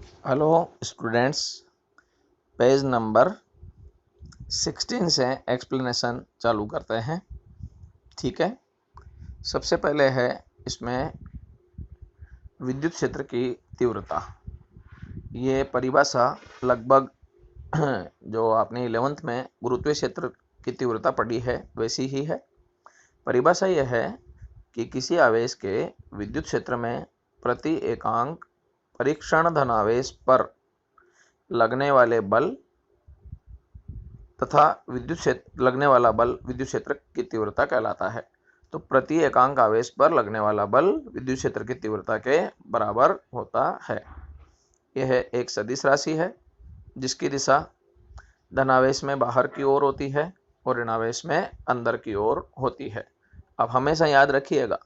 Hello students, page number 16 से explanation चालू करते हैं। ठीक है, सबसे पहले है इसमें विद्युत क्षेत्र की तीव्रता। ये परिभाषा लगभग जो आपने 11th में गुरुत्वीय क्षेत्र की तीव्रता पढ़ी है वैसी ही है। परिभाषा यह है कि किसी आवेश के विद्युत क्षेत्र में प्रति एकांक परीक्षण धनावेश पर लगने वाले बल तथा लगने वाला बल विद्युत क्षेत्र की तीव्रता कहलाता है। तो प्रति एकांक आवेश पर लगने वाला बल विद्युत क्षेत्र की तीव्रता के बराबर होता है। यह एक सदिश राशि है जिसकी दिशा धनावेश में बाहर की ओर होती है और ऋणावेश में अंदर की ओर होती है। अब हमेशा याद रखिएगा,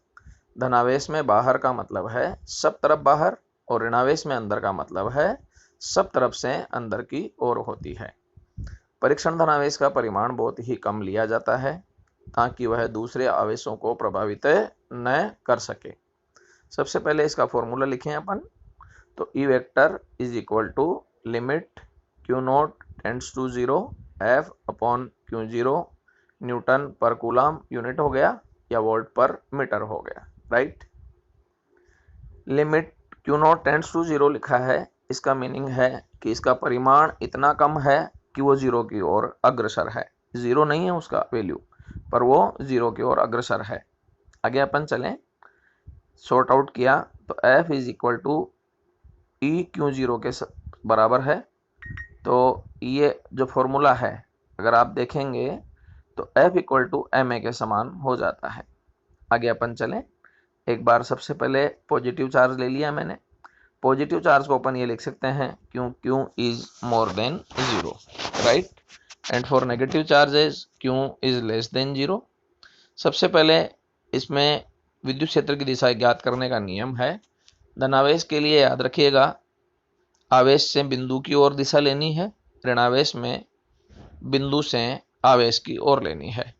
धनावेश में बाहर का मतलब है सब तरफ बाहर और ऋणावेश में अंदर का मतलब है सब तरफ से अंदर की ओर होती है। परीक्षण धनावेश का परिमाण बहुत ही कम लिया जाता है ताकि वह दूसरे आवेशों को प्रभावित न कर सके। सबसे पहले इसका फॉर्मूला लिखें अपन। तो E vector is equal to limit q not tends to 0 F upon q 0 newton per coulomb unit हो गया या वोल्ट पर मीटर हो गया। Right, limit q not tends to 0 लिखा है, इसका मीनिंग है कि इसका परिमाण इतना कम है कि वो 0 की ओर अग्रसर है। 0 नहीं है उसका वैल्यू, पर वो 0 की ओर अग्रसर है। आगे अपन चलें, सॉर्ट आउट किया तो F is equal to E q 0 के बराबर है। तो ये जो फॉर्मूला है अगर आप देखेंगे तो F equal to m a के समान हो जाता है। आगे अपन चलें, एक बार सबसे पहले पॉजिटिव चार्ज ले लिया मैंने। पॉजिटिव चार्ज को अपन ये लिख सकते हैं क्यों Q is more than 0, right. And for negative charges Q is less than 0। सबसे पहले इसमें विद्युत क्षेत्र की दिशा ज्ञात करने का नियम है। धनावेश के लिए याद रखिएगा, आवेश से बिंदु की ओर दिशा लेनी है, ऋणावेश में बिंदु से आवेश की ओर लेनी है।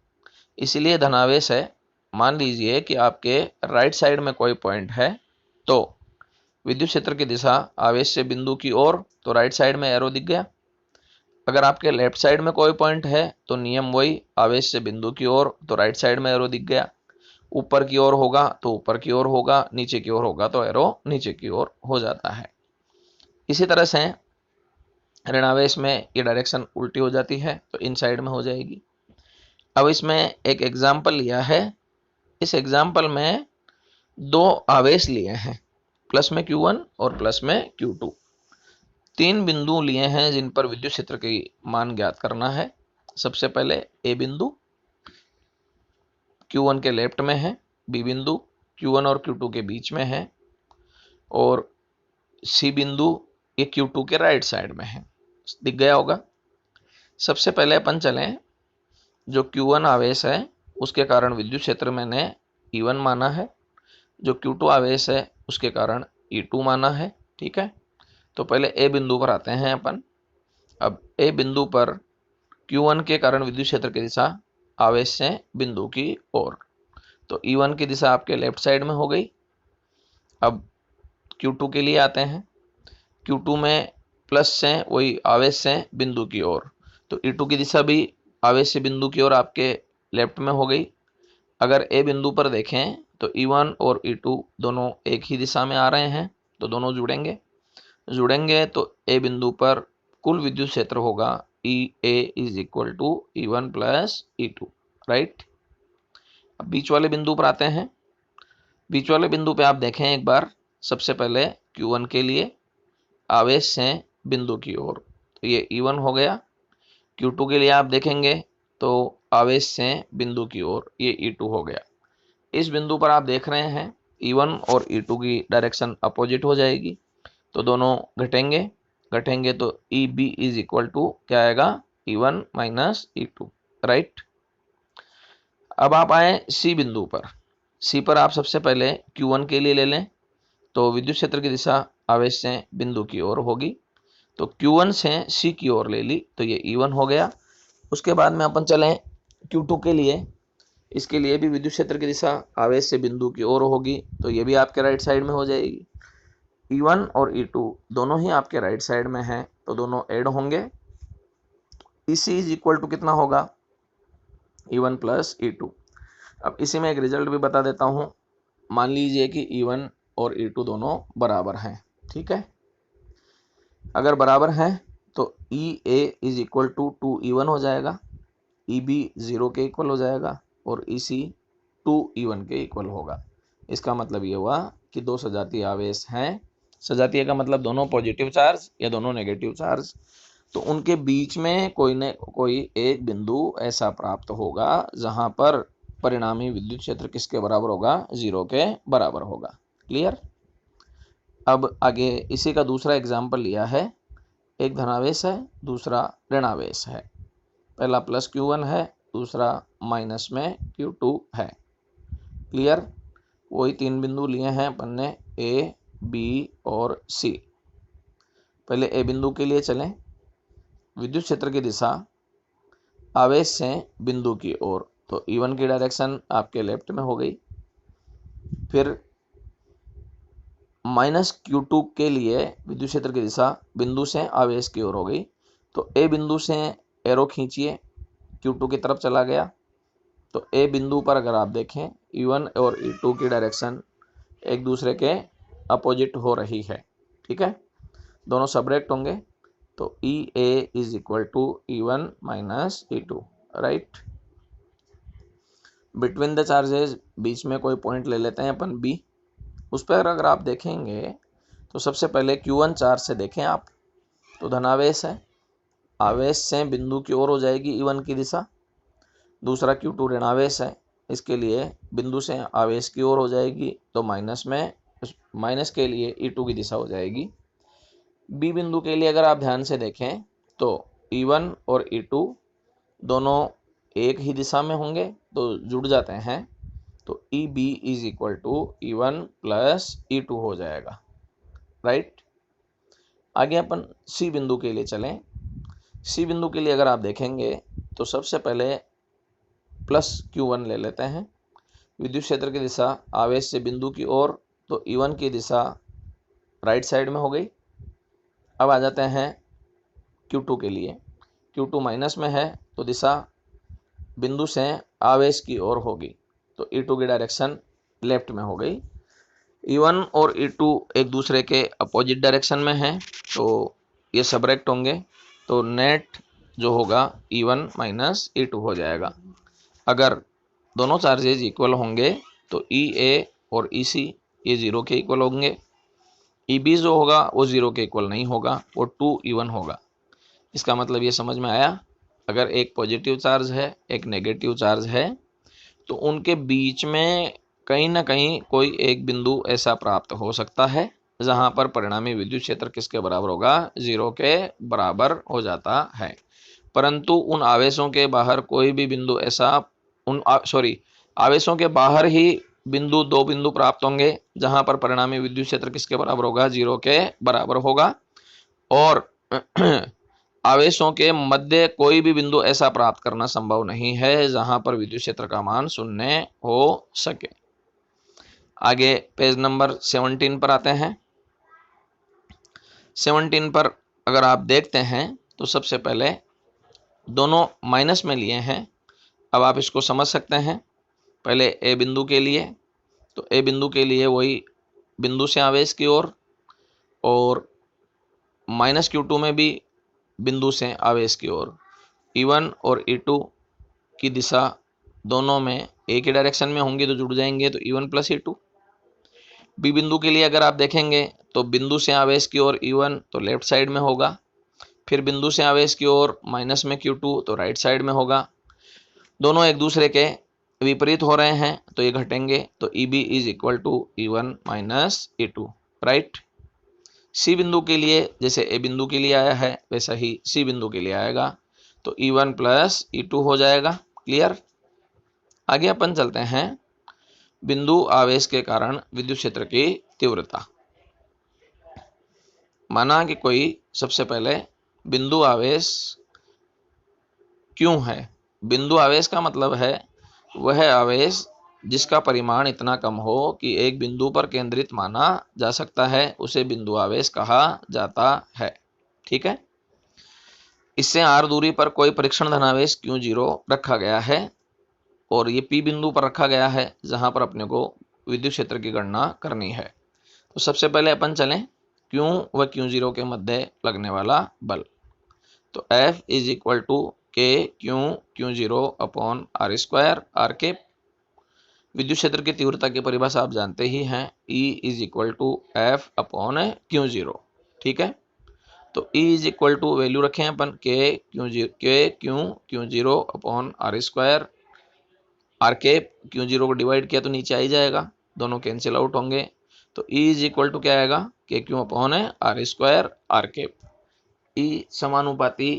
इसलिए धनावेश है, मान लीजिए कि आपके राइट साइड में कोई पॉइंट है तो विद्युत क्षेत्र की दिशा आवेश से बिंदु की ओर, तो राइट साइड में एरो दिख गया। अगर आपके लेफ्ट साइड में कोई पॉइंट है तो नियम वही, आवेश से बिंदु की ओर तो राइट साइड में एरो दिख गया। ऊपर की ओर होगा तो ऊपर की ओर होगा, नीचे की ओर होगा तो एरो नीचे की ओर हो जाता है। इसी तरह से ऋणावेश में ये डायरेक्शन उल्टी हो जाती है तो इन साइड में हो जाएगी। अब इसमें एक एग्जाम्पल लिया है। इस एग्जाम्पल में दो आवेश लिए हैं, प्लस में Q1 और प्लस में Q2। तीन बिंदु लिए हैं जिन पर विद्युत क्षेत्र की मान ज्ञात करना है। सबसे पहले ए बिंदु Q1 के लेफ्ट में है, बी बिंदु Q1 और Q2 के बीच में है और सी बिंदु ये Q2 के राइट साइड में है। दिख गया होगा। सबसे पहले अपन चलें, जो Q1 आवेश है उसके कारण विद्युत क्षेत्र मैंने E1 माना है, जो Q2 आवेश है उसके कारण E2 माना है। ठीक है, तो पहले ए बिंदु पर आते हैं अपन। अब ए बिंदु पर Q1 के कारण विद्युत क्षेत्र की दिशा आवेश से बिंदु की ओर, तो E1 की दिशा आपके लेफ्ट साइड में हो गई। अब Q2 के लिए आते हैं। Q2 में प्लस से वही आवेश से बिंदु की ओर, तो E2 की दिशा भी आवेश से बिंदु की ओर आपके लेफ्ट में हो गई। अगर ए बिंदु पर देखें तो E1 और E2 दोनों एक ही दिशा में आ रहे हैं तो दोनों जुड़ेंगे तो ए बिंदु पर कुल विद्युत क्षेत्र होगा E A is equal to E1 plus E2, right. अब बीच वाले बिंदु पर आते हैं। बीच वाले बिंदु पे आप देखें एक बार, सबसे पहले Q1 के लिए आवेश से बिंदु की ओर, तो ये E1 हो गया। Q2 के लिए आप देखेंगे तो आवेश से बिंदु की ओर, ये E2 हो गया। इस बिंदु पर आप देख रहे हैं E1 और E2 की डायरेक्शन अपोजिट हो जाएगी तो दोनों घटेंगे तो EB इज इक्वल टू क्या आएगा, E1 माइनस E2, राइट। अब आप आए सी बिंदु पर। सी पर आप सबसे पहले Q1 के लिए ले लें तो विद्युत क्षेत्र की दिशा आवेश से बिंदु की ओर होगी, तो Q1 से सी की ओर ले ली तो ये E1 हो गया। उसके बाद में अपन चलें Q2 के लिए। इसके लिए भी विद्युत क्षेत्र की दिशा आवेश से बिंदु की ओर होगी तो ये भी आपके राइट साइड में हो जाएगी। E1 और E2 दोनों ही आपके राइट साइड में हैं, तो दोनों ऐड होंगे। EC इज इक्वल टू कितना होगा, E1 प्लस E2। अब इसी में एक रिजल्ट भी बता देता हूँ। मान लीजिए कि E1 और E2 दोनों बराबर हैं, ठीक है। अगर बराबर हैं तो EA is equal to 2E1 हो जाएगा, EB 0 के इक्वल हो जाएगा और EC 2E1 के इक्वल होगा। इसका मतलब ये हुआ कि दो सजातीय आवेश हैं। सजातीय का मतलब दोनों पॉजिटिव चार्ज या दोनों नेगेटिव चार्ज, तो उनके बीच में कोई एक बिंदु ऐसा प्राप्त होगा जहां पर परिणामी विद्युत क्षेत्र किसके बराबर होगा, 0 के बराबर होगा। क्लियर। अब आगे इसी का दूसरा एग्जाम्पल लिया है। एक धनावेश है, दूसरा ऋणावेश है। पहला प्लस Q1 है, दूसरा माइनस में Q2 है। क्लियर। वही तीन बिंदु लिए हैं अपन ने, A, B और C। पहले A बिंदु के लिए चलें। विद्युत क्षेत्र की दिशा आवेश से बिंदु की ओर, तो E1 की डायरेक्शन आपके लेफ्ट में हो गई। फिर माइनस Q2 के लिए विद्युत क्षेत्र की दिशा बिंदु से आवेश की ओर हो गई, तो A बिंदु से एरो खींचिए, Q2 की तरफ चला गया। तो A बिंदु पर अगर आप देखें, E1 और E2 की डायरेक्शन एक दूसरे के अपोजिट हो रही है, ठीक है। दोनों सबरेक्ट होंगे, तो EA is equal to E1 minus E2, right. Between the charges, बीच में कोई पॉइंट ले लेते हैं अपन B। उस पर अगर आप देखेंगे तो सबसे पहले Q1 चार्ज से देखें आप, तो धनावेश है, आवेश से बिंदु की ओर हो जाएगी E1 की दिशा। दूसरा Q2 ऋणावेश है, इसके लिए बिंदु से आवेश की ओर हो जाएगी, तो माइनस के लिए E2 की दिशा हो जाएगी। B बिंदु के लिए अगर आप ध्यान से देखें तो E1 और E2 दोनों एक ही दिशा में होंगे, तो जुड़ जाते हैं, तो EB is equal to E1 plus E2 हो जाएगा, राइट। आगे अपन C बिंदु के लिए चलें। C बिंदु के लिए अगर आप देखेंगे तो सबसे पहले प्लस Q1 ले लेते हैं। विद्युत क्षेत्र की दिशा आवेश से बिंदु की ओर, तो E1 की दिशा राइट साइड में हो गई। अब आ जाते हैं Q2 के लिए। Q2 माइनस में है, तो दिशा बिंदु से आवेश की ओर होगी, तो E2 की डायरेक्शन लेफ्ट में हो गई। E1 और E2 एक दूसरे के अपोजिट डायरेक्शन में हैं, तो ये सबरेक्ट होंगे, तो नेट जो होगा E1 माइनस E2 हो जाएगा। अगर दोनों चार्जेज इक्वल होंगे तो EA और EC ये 0 के इक्वल होंगे। EB जो होगा वो 0 के इक्वल नहीं होगा, वो 2E1 होगा। इसका मतलब ये समझ में आया, अगर एक पॉजिटिव चार्ज है, एक नेगेटिव चार्ज है, तो उनके बीच में कहीं ना कहीं कोई एक बिंदु ऐसा प्राप्त हो सकता है जहां पर परिणामी विद्युत क्षेत्र किसके बराबर होगा, 0 के बराबर हो जाता है। परंतु उन आवेशों के बाहर कोई भी बिंदु ऐसा आवेशों के बाहर ही दो बिंदु प्राप्त होंगे जहां पर परिणामी विद्युत क्षेत्र किसके बराबर होगा, 0 के बराबर होगा। और आवेशों के मध्य कोई भी बिंदु ऐसा प्राप्त करना संभव नहीं है जहां पर विद्युत क्षेत्र का मान 0 हो सके। आगे पेज नंबर 17 पर आते हैं। 17 पर अगर आप देखते हैं तो सबसे पहले दोनों माइनस में लिए हैं। अब आप इसको समझ सकते हैं। पहले ए बिंदु के लिए, तो ए बिंदु के लिए वही बिंदु से आवेश की ओर, और माइनस Q2 में भी बिंदु से आवेश की ओर। E1 और E2 की दिशा दोनों में एक ही डायरेक्शन में होंगी, तो जुड़ जाएंगे, तो E1 प्लस E2। बी बिंदु के लिए अगर आप देखेंगे तो बिंदु से आवेश की ओर E1 तो लेफ्ट साइड में होगा, फिर बिंदु से आवेश की ओर माइनस में Q2 तो राइट साइड में होगा। दोनों एक दूसरे के विपरीत हो रहे हैं, तो ये घटेंगे, तो EB is equal to E1 minus E2, right. C बिंदु के लिए जैसे ए बिंदु के लिए आया है वैसा ही सी बिंदु के लिए आएगा, तो E1 प्लस E2 हो जाएगा। क्लियर। आगे अपन चलते हैं बिंदु आवेश के कारण विद्युत क्षेत्र की तीव्रता। माना कि कोई सबसे पहले बिंदु आवेश क्यों है। बिंदु आवेश का मतलब है वह आवेश जिसका परिमाण इतना कम हो कि एक बिंदु पर केंद्रित माना जा सकता है उसे बिंदु आवेश कहा जाता है। ठीक है। इससे r दूरी पर कोई परीक्षण धनावेश Q0 रखा गया है और ये P बिंदु पर रखा गया है जहां पर अपने को विद्युत क्षेत्र की गणना करनी है। तो सबसे पहले अपन चलें Q व Q0 के मध्य लगने वाला बल। तो F इज इक्वल टू के Q0 upon r square r के। विद्युत क्षेत्र की तीव्रता की परिभाषा आप जानते ही हैं, E is equal to F upon Q0। ठीक है। तो E is equal to value रखें अपन Q0 upon r square r के। Q0 को डिवाइड किया तो नीचे आ ही जाएगा, दोनों कैंसिल आउट होंगे। तो E इज इक्वल टू क्या आएगा KQ upon r square r के। E समानुपाती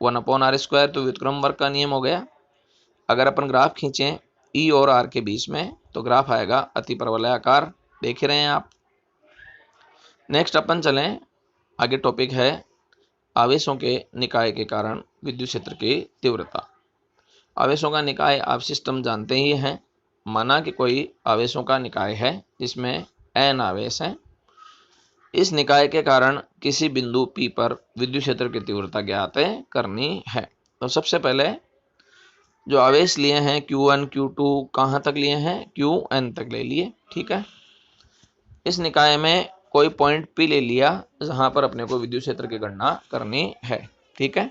1 अपॉन आर स्क्वायर, तो व्युत्क्रम वर्ग का नियम हो गया। अगर अपन ग्राफ खींचें E और R के बीच में तो ग्राफ आएगा अति परवलयाकार, देख रहे हैं आप। नेक्स्ट अपन चलें, आगे टॉपिक है आवेशों के निकाय के कारण विद्युत क्षेत्र की तीव्रता। आवेशों का निकाय आप सिस्टम जानते ही हैं। माना कि कोई आवेशों का निकाय है जिसमें n आवेश हैं। इस निकाय के कारण किसी बिंदु P पर विद्युत क्षेत्र की तीव्रता ज्ञात करनी है। तो सबसे पहले जो आवेश लिए हैं Q1 Q2 कहाँ तक लिए हैं, Qn तक ले लिए। ठीक है। इस निकाय में कोई पॉइंट P ले लिया जहां पर अपने को विद्युत क्षेत्र की गणना करनी है। ठीक है।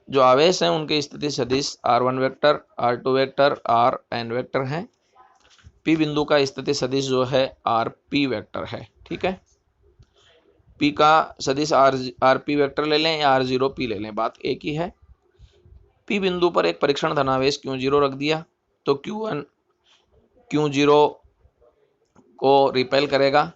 जो आवेश हैं उनके स्थिति सदिश r1 vector r2 vector rn vector हैं। P बिंदु का स्थिति सदिश जो है rp वेक्टर है। ठीक है। P का सदिश rp वेक्टर ले लें या r0p ले लें, बात एक ही है। P बिंदु पर एक परीक्षण धनावेश Q0 रख दिया तो Q1 Q0 को रिपेल करेगा,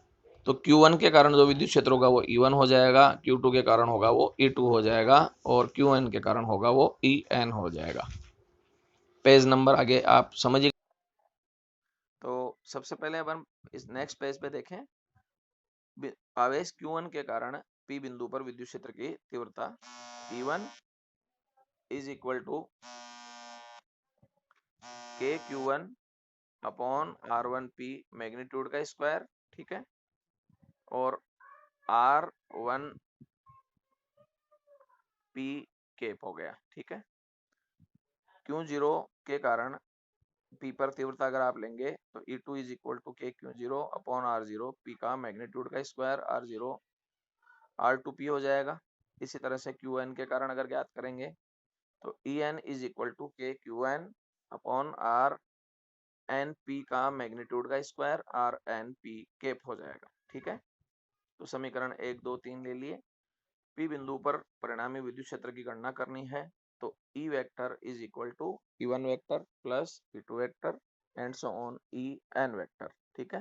तो Q1 के कारण जो विद्युत क्षेत्र होगा वो E1 हो जाएगा, Q2 के कारण होगा वो E2 हो जाएगा और Qn के कारण होगा वो En हो जाएगा। पेज नंबर आगे आप समझिए। तो सबसे पहले अपन इस नेक्स्ट पेज पे देखें, आवेश Q1 के कारण P बिंदु पर विद्युत क्षेत्र की तीव्रता P1 is equal to KQ1 upon R1P magnitude का स्क्वायर। ठीक है। और R1P केप हो गया। ठीक है। Q0 के कारण P पर तीव्रता अगर आप लेंगे तो E2 is equal to KQ0 upon R0 P का मैग्नीट्यूड का स्क्वायर R0 R2P हो जाएगा। इसी तरह से Qn के कारण अगर ज्ञात करेंगे तो En is equal to KQn upon RNP का मैग्नीट्यूड का स्क्वायर RNP केप हो जाएगा। ठीक है। तो समीकरण 1 2 3 ले लिए। P बिंदु पर परिणामी विद्युत क्षेत्र की गणना करनी है तो E vector is equal to E1 vector plus E2 vector and so on En vector. ठीक है।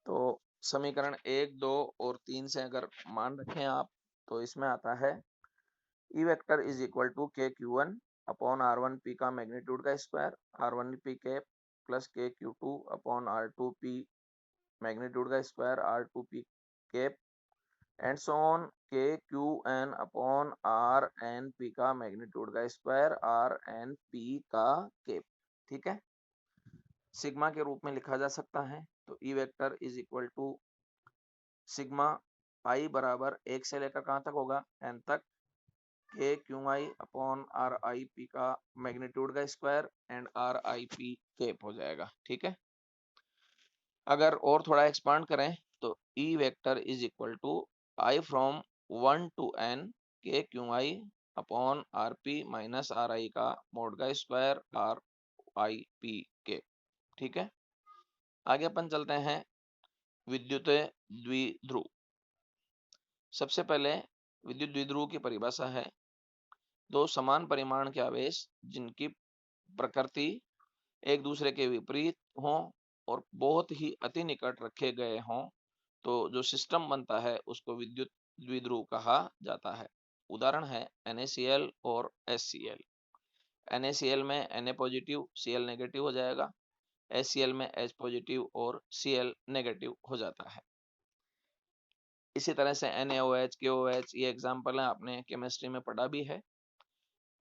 तो समीकरण 1 2 और 3 से अगर मान रखें आप तो इसमें आता है E vector is equal to KQ1 upon R1P का मैग्नीट्यूड का square R1P cap plus KQ2 upon R2P magnitude का square R2P cap and so on KQn upon RNP का मैग्नीट्यूड का स्क्वायर RNP का केप। ठीक है। सिग्मा के रूप में लिखा जा सकता है तो E vector is equal to sigma i बराबर 1 से लेकर कहाँ तक होगा, n तक, KQi अपॉन RIP का मैग्नीट्यूड का स्क्वायर एंड RIP केप हो जाएगा। ठीक है। अगर और थोड़ा एक्सपांड करें तो E vector is equal to i from 1 to n KQi upon RP minus RI का मोड का स्क्वायर RIP के। ठीक है। आगे अपन चलते हैं विद्युत द्विध्रुव। सबसे पहले विद्युत द्विध्रुव की परिभाषा है दो समान परिमाण के आवेश जिनकी प्रकृति एक दूसरे के विपरीत हों और बहुत ही अति निकट रखे गए हों तो जो सिस्टम बनता है उसको विद्युत द्विध्रुव कहा जाता है। उदाहरण है NaCl और HCl। NaCl में Na पॉजिटिव Cl नेगेटिव हो जाएगा, HCl में H पॉजिटिव और Cl नेगेटिव हो जाता है। इसी तरह से NaOH KOH ये एग्जाम्पल है, आपने केमिस्ट्री में पढ़ा भी है।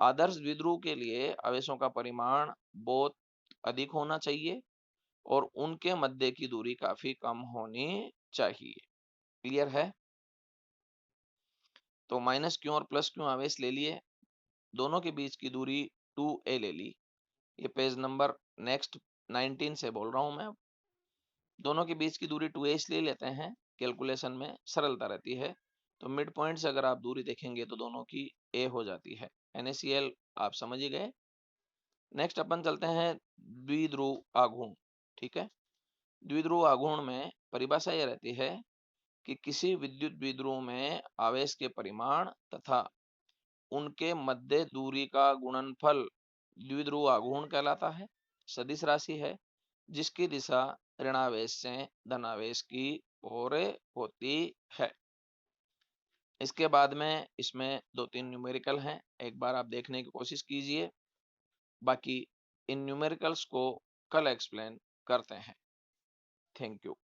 आदर्श द्विध्रुव के लिए आवेशों का परिमाण बोथ अधिक होना चाहिए और उनके मध्य की दूरी काफी कम होनी चाहिए। क्लियर है? तो माइनस क्यू और प्लस क्यू आवेश ले लिए, दोनों के बीच की दूरी 2a ले ली। ये पेज नंबर नेक्स्ट 19 से बोल रहा हूं मैं। दोनों के बीच की दूरी 2a इसलिए लेते हैं, कैलकुलेशन में सरलता रहती है। तो मिड पॉइंट से अगर आप दूरी देखेंगे तो दोनों की a हो जाती है। NaCl आप समझ ही गए। नेक्स्ट अपन चलते हैं द्विध्रुव आघूर्ण। ठीक है, द्विध्रुव आघूर्ण में परिभाषा यह रहती है कि किसी विद्युत द्विध्रुव में आवेश के परिमाण तथा उनके मध्य दूरी का गुणनफल द्विध्रुव आघूर्ण कहलाता है। सदिश राशि है जिसकी दिशा ऋणावेश से धनावेश की ओर होती है। इसके बाद में इसमें 2-3 न्यूमेरिकल हैं, एक बार आप देखने की कोशिश कीजिए। बाकी इन न्यूमेरिकल्स को कल एक्सप्लेन करते हैं। Thank you.